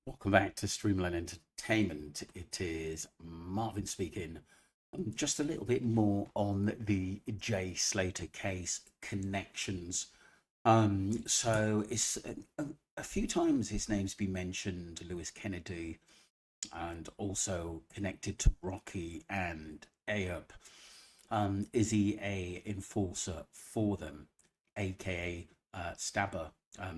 Welcome back to Streamline Entertainment. It is Marvin speaking. Just a little bit more on the Jay Slater case connections. So it's a few times his name's been mentioned, Lewis Kennedy, and also connected to Rocky and Ayub. Is he a enforcer for them, aka Stabber?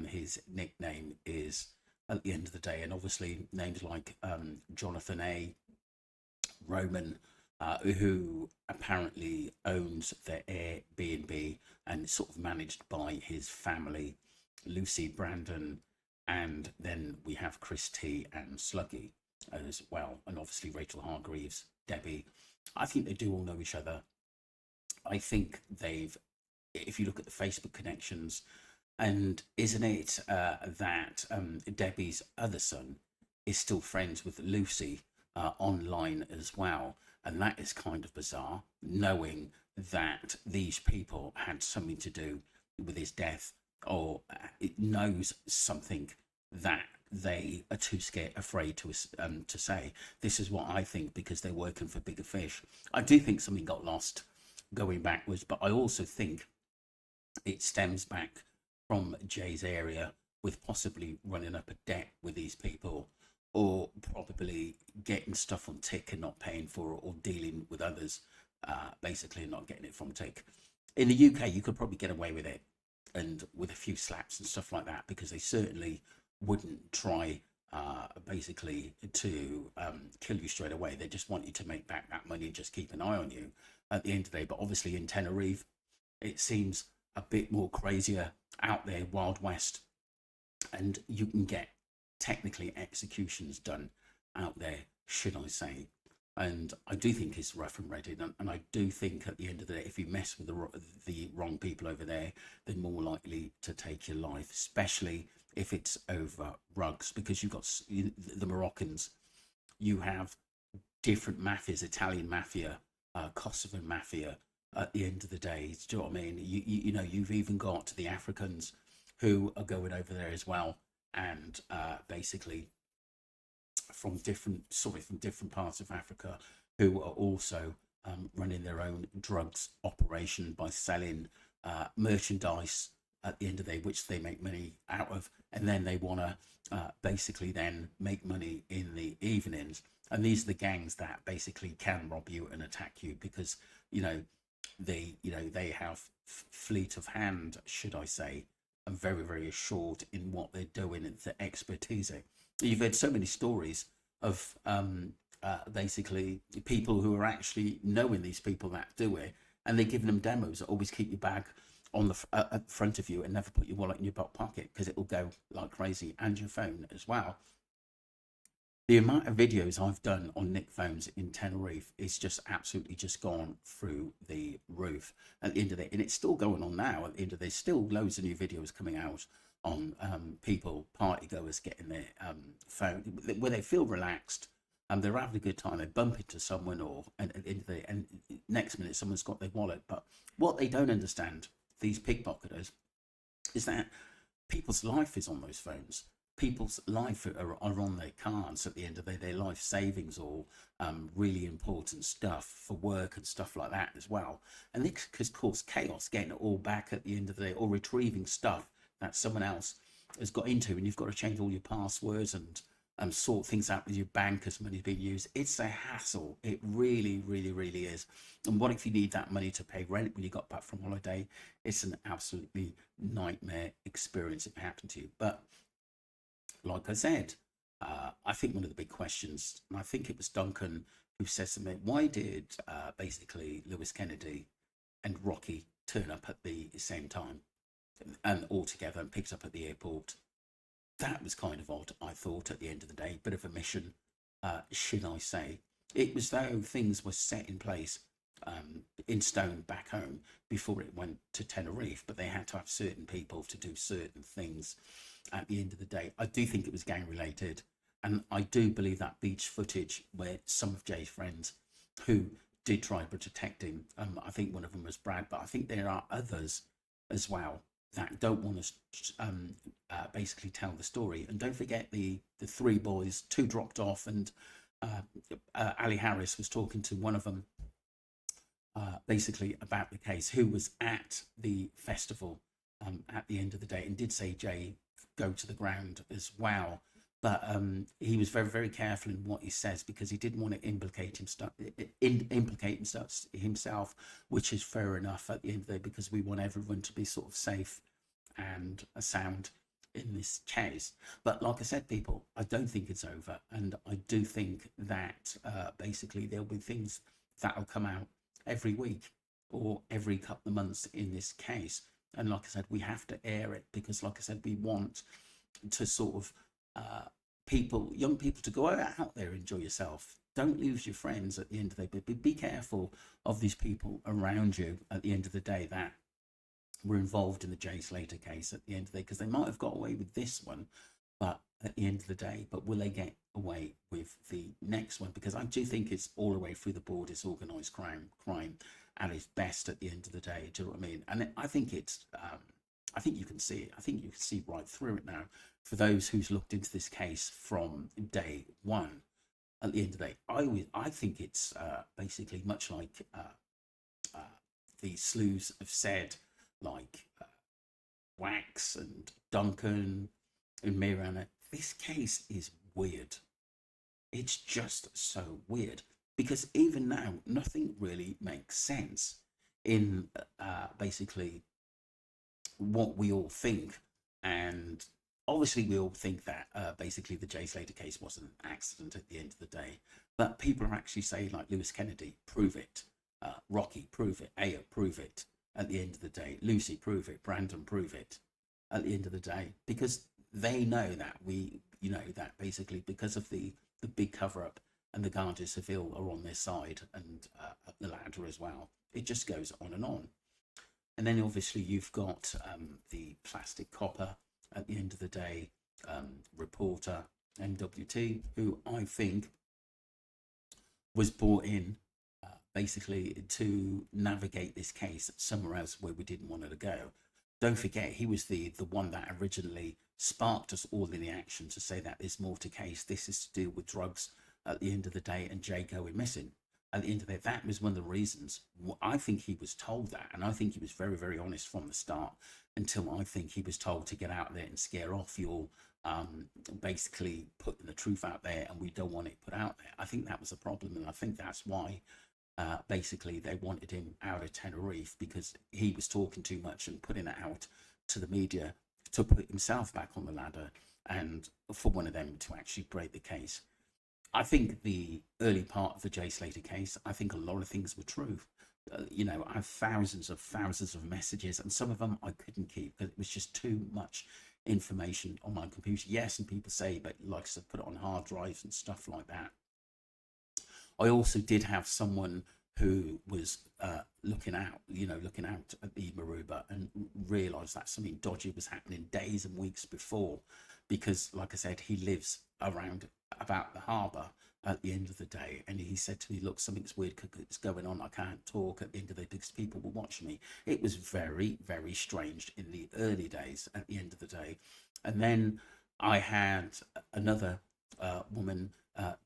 His nickname is at the end of the day, and obviously names like Jonathan A. Roman, who apparently owns the Airbnb and is sort of managed by his family, Lucy, Brandon, and then we have Chris T and Sluggy as well, and obviously Rachel Hargreaves, Debbie. I think they do all know each other. I think they've, if you look at the Facebook connections, and isn't it that Debbie's other son is still friends with Lucy online as well? And that is kind of bizarre, knowing that these people had something to do with his death, or it knows something that they are too scared, afraid to say. This is what I think, because they're working for bigger fish. I do think something got lost going backwards, but I also think it stems back from Jay's area, with possibly running up a debt with these people, or probably getting stuff on tick and not paying for it, or dealing with others, basically, and not getting it from tick. In the UK, you could probably get away with it, and with a few slaps and stuff like that, because they certainly wouldn't try basically to kill you straight away. They just want you to make back that money and just keep an eye on you at the end of the day. But obviously in Tenerife, it seems a bit more crazier out there, Wild West, and you can get technically executions done out there, should I say. And I do think it's rough and ready, and I do think at the end of the day, if you mess with the wrong people over there, they're more likely to take your life, especially if it's over rugs, because you've got the Moroccans, you have different mafias, Italian mafia, Kosovan mafia. At the end of the day, do you know what I mean? You know, you've even got the Africans who are going over there as well, and basically from different parts of Africa, who are also running their own drugs operation by selling merchandise at the end of the day, which they make money out of, and then they want to basically then make money in the evenings. And these are the gangs that basically can rob you and attack you, because you know they have fleet of hand, should I say, and very assured in what they're doing and the expertise. You've heard so many stories of basically people who are actually knowing these people that do it, and they're giving them demos that always keep your bag on the front of you and never put your wallet in your back pocket, because it will go like crazy, and your phone as well. The amount of videos I've done on nick phones in Tenerife is just absolutely just gone through the roof at the end of it. And it's still going on now. At the end of it, there's still loads of new videos coming out on people, party goers, getting their phone where they feel relaxed and they're having a good time. They bump into someone, or and at the end of the, and next minute someone's got their wallet. But what they don't understand, these pickpocketers, is that people's life is on those phones. People's life are on their cards at the end of their life savings, or really important stuff for work and stuff like that as well. And this could cause chaos getting it all back at the end of the day, or retrieving stuff that someone else has got into, and you've got to change all your passwords and sort things out with your bank as money's being used. It's a hassle. It really is. And what if you need that money to pay rent when you got back from holiday? It's an absolutely nightmare experience if it happened to you. But like I said, I think one of the big questions, and I think it was Duncan who said something, why did basically Lewis Kennedy and Rocky turn up at the same time and all together and picked up at the airport? That was kind of odd, I thought, at the end of the day. Bit of a mission, should I say. It was though things were set in place in stone back home before it went to Tenerife, but they had to have certain people to do certain things at the end of the day. I do think it was gang related, and I do believe that beach footage where some of Jay's friends who did try to protect him, I think one of them was Brad, but I think there are others as well that don't want to basically tell the story. And don't forget the three boys, two dropped off, and Ali Harris was talking to one of them basically about the case, who was at the festival at the end of the day, and did say, Jay, go to the ground as well. But he was very, very careful in what he says, because he didn't want to implicate himself, which is fair enough at the end of the day, because we want everyone to be sort of safe and sound in this case. But like I said, people, I don't think it's over, and I do think that basically there'll be things that will come out every week or every couple of months in this case. And like I said, we have to air it, because like I said, we want to sort of young people to go out there, enjoy yourself. Don't lose your friends at the end of the day, but be careful of these people around you at the end of the day that were involved in the Jay Slater case at the end of the day, because they might have got away with this one, but at the end of the day, but will they get away with the next one? Because I do think it's all the way through the board, it's organised crime at its best at the end of the day. Do you know what I mean? And I think it's I think you can see it. I think you can see right through it now. For those who's looked into this case from day one, at the end of the day, I think it's basically much like the sleuths have said, like Wax and Duncan and Miranda. This case is weird. It's just so weird, because even now, nothing really makes sense in basically what we all think. And obviously we all think that basically the Jay Slater case was an accident at the end of the day, but people are actually saying, like Lewis Kennedy, prove it, Rocky, prove it, Aya, prove it at the end of the day, Lucy, prove it, Brandon, prove it at the end of the day, because they know that that basically, because of the big cover up, and the Guardia Civil are on their side, and the ladder as well, it just goes on and on. And then obviously you've got the plastic copper at the end of the day, reporter NWT, who I think was brought in basically to navigate this case somewhere else where we didn't want it to go. Don't forget, he was the one that originally sparked us all in the action to say that there's more to case. This is to do with drugs at the end of the day, and Jay going missing. At the end of the day, that was one of the reasons. I think he was told that, and I think he was very, very honest from the start, until I think he was told to get out there and scare off your basically putting the truth out there, and we don't want it put out there. I think that was a problem, and I think that's why basically they wanted him out of Tenerife, because he was talking too much and putting it out to the media to put himself back on the ladder, and for one of them to actually break the case. I think the early part of the Jay Slater case, I think a lot of things were true. I have thousands of messages, and some of them I couldn't keep because it was just too much information on my computer. Yes, and people say, but like I said, put it on hard drives and stuff like that. I also did have someone who was looking out at the Maruba, and realised that something dodgy was happening days and weeks before, because, like I said, he lives around about the harbour at the end of the day, and he said to me, look, something's weird is going on, I can't talk at the end of the day because people were watching me. It was very, very strange in the early days at the end of the day. And then I had another woman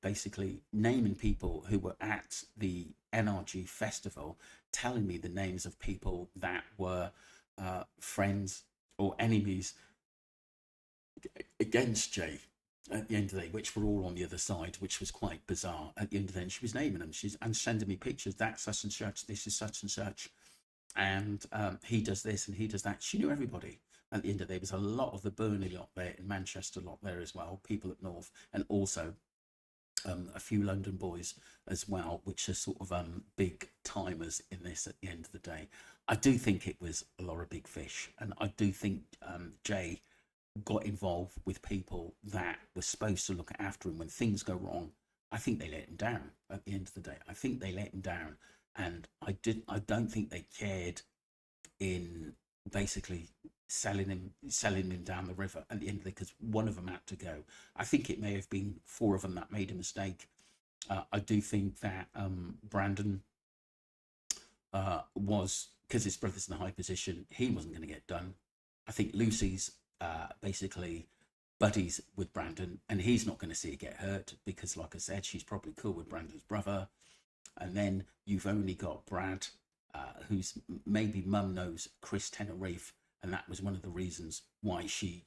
basically naming people who were at the NRG festival, telling me the names of people that were friends or enemies against Jay at the end of the day, which were all on the other side, which was quite bizarre. At the end of the day, and she was naming them. She's and sending me pictures. That's such and such. This is such and such, and he does this and he does that. She knew everybody. At the end of the day, there was a lot of the Burnley lot there, in Manchester lot there as well. People up north, and also a few London boys as well, which are sort of big timers in this. At the end of the day, I do think it was a lot of big fish, and I do think Jay got involved with people that were supposed to look after him when things go wrong. I think they let him down at the end of the day. I think they let him down, and I don't think they cared in basically selling him down the river at the end of the day, because one of them had to go. I think it may have been four of them that made a mistake. I do think that Brandon was, because his brother's in a high position, he wasn't going to get done. I think Lucy's basically buddies with Brandon, and he's not going to see her get hurt because, like I said, she's probably cool with Brandon's brother. And then you've only got Brad, who's maybe mum knows Chris Tenerife, and that was one of the reasons why she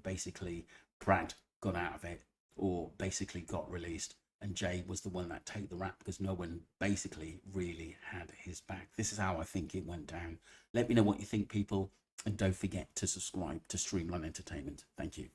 basically Brad got out of it or basically got released. And Jay was the one that take the rap because no one basically really had his back. This is how I think it went down. Let me know what you think, people, and don't forget to subscribe to Streamline Entertainment. Thank you.